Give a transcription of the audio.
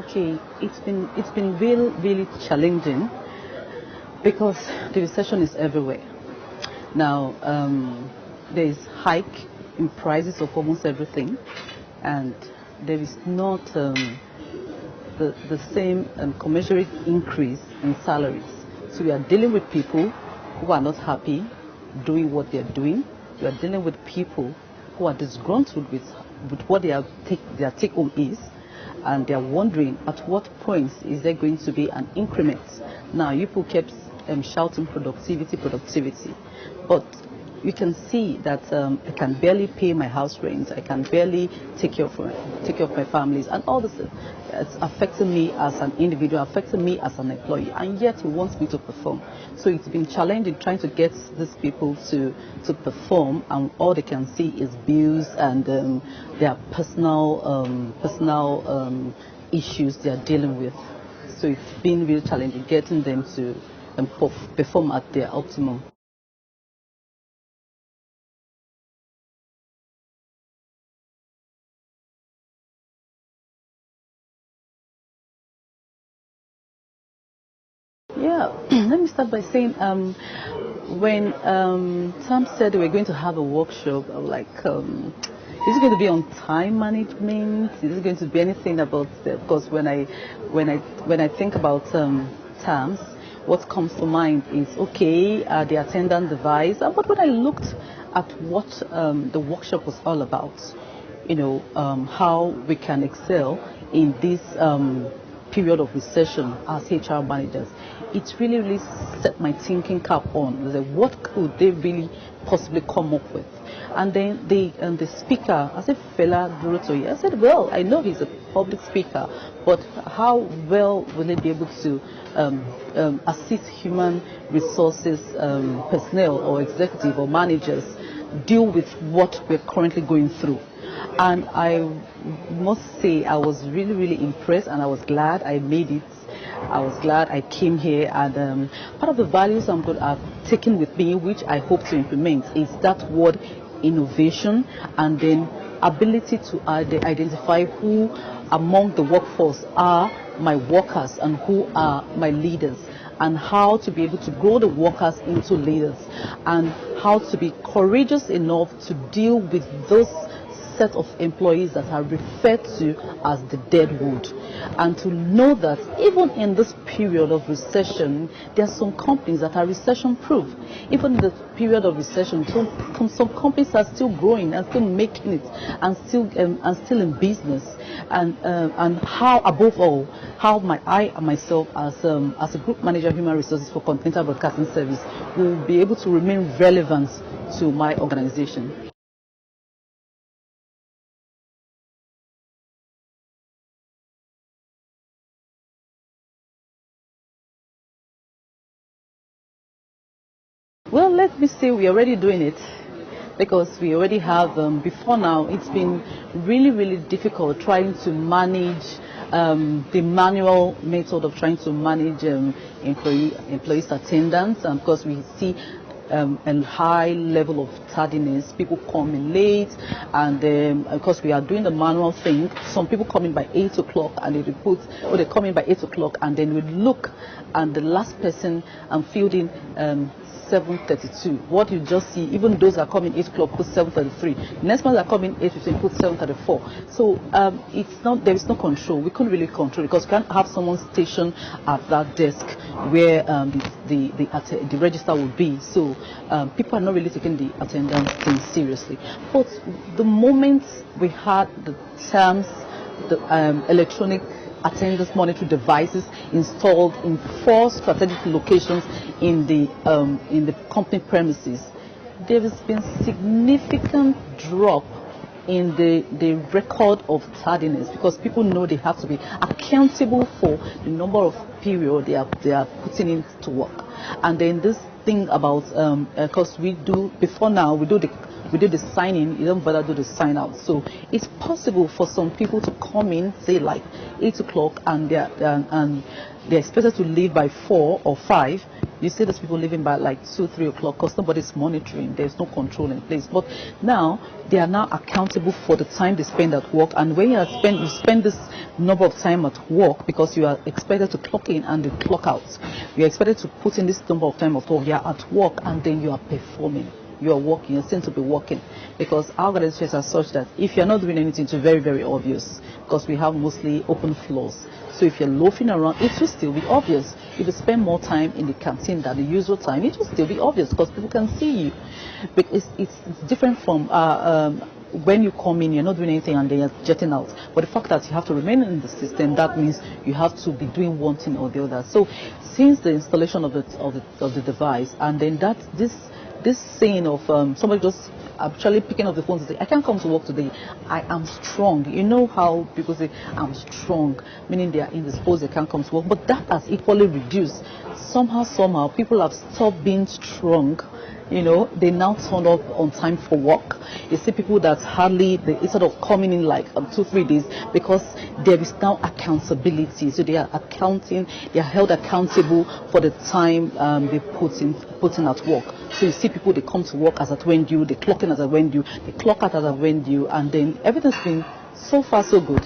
Okay, it's been really challenging because the recession is everywhere. Now there is hike in prices of almost everything, and there is not the same commensurate increase in salaries. So we are dealing with people who are not happy doing what they are doing. We are dealing with people who are disgruntled with what their take home is, and they are wondering at what point is there going to be an increment. Now, you people kept shouting productivity, but you can see that I can barely pay my house rent, I can barely take care of my families, and all this. It's affecting me as an individual, affecting me as an employee, and yet he wants me to perform. So it's been challenging trying to get these people to perform, and all they can see is bills and their personal issues they are dealing with. So it's been really challenging getting them to perform at their optimum. Yeah, let me start by saying when Sam said we were going to have a workshop, I was like, is it going to be on time management? Is it going to be anything about? Because when I think about TAMS, what comes to mind is okay, the attendant device. But when I looked at what the workshop was all about, how we can excel in this period of recession as HR managers, it really set my thinking cap on. Like, what could they really possibly come up with? And then the speaker, I said Fela Durotoye. I said, well, I know he's a public speaker, but how well will he be able to assist human resources personnel or executive or managers deal with what we're currently going through? And I must say I was really impressed, and I was glad I made it. I was glad I came here, and part of the values I've taken with me, which I hope to implement, is that word innovation, and then ability to identify who among the workforce are my workers and who are my leaders, and how to be able to grow the workers into leaders, and how to be courageous enough to deal with those set of employees that are referred to as the dead wood, and to know that even in this period of recession, there are some companies that are recession proof. Even in the period of recession, some companies are still growing and still making it, and still in business, and how, above all, how I myself as a group manager of human resources for Continental Broadcasting Service will be able to remain relevant to my organization. Well, let me say we're already doing it, because we already have, before now, it's been really difficult trying to manage the manual method of trying to manage employees' attendance, and of course we see a high level of tardiness, people coming late, and of course we are doing the manual thing. Some people come in by 8 o'clock and they report, or they come in by 8 o'clock and then we look, and the last person filled in 7:32. What you just see, even those that are coming 8 o'clock put 7:33. The next ones that are coming 8:15 put 7:34. So there is no control. We couldn't really control, because we can't have someone stationed at that desk where the register would be. So people are not really taking the attendance thing seriously. But the moment we had the TAMS, the electronic attendance monitoring devices installed in 4 strategic locations in the company premises, there has been significant drop in the record of tardiness, because people know they have to be accountable for the number of period they are putting in to work. And then this thing about because we do the sign in, you don't bother do the sign out. So it's possible for some people to come in, say like 8 o'clock, and they're expected to leave by 4 or 5. You see those people living by like 2, 3 o'clock because nobody's monitoring. There's no control in place. But now they are now accountable for the time they spend at work. And when you spend this number of time at work because you are expected to clock in and then clock out. You are expected to put in this number of time of work. You are at work and then you are performing. You are working, you're seen to be working, because our organizations are such that if you're not doing anything, it's very, very obvious, because we have mostly open floors. So if you're loafing around, it will still be obvious. If you spend more time in the canteen than the usual time, it will still be obvious because people can see you. But it's different from when you come in, you're not doing anything and then you're jetting out. But the fact that you have to remain in the system, that means you have to be doing one thing or the other. So since the installation of the device, and then this saying of somebody just actually picking up the phone and say, I can't come to work today, I am strong. You know how people say, I'm strong, meaning they are indisposed, they can't come to work. But that has equally reduced. Somehow, people have stopped being strong. You know, they now turn up on time for work. You see people that instead of coming in like 2-3 days, because there is now accountability. So they are held accountable for the time they put in at work. So you see people, they come to work as at when due, they clock in as at when due, they clock out as at when due, and then everything's been so far so good.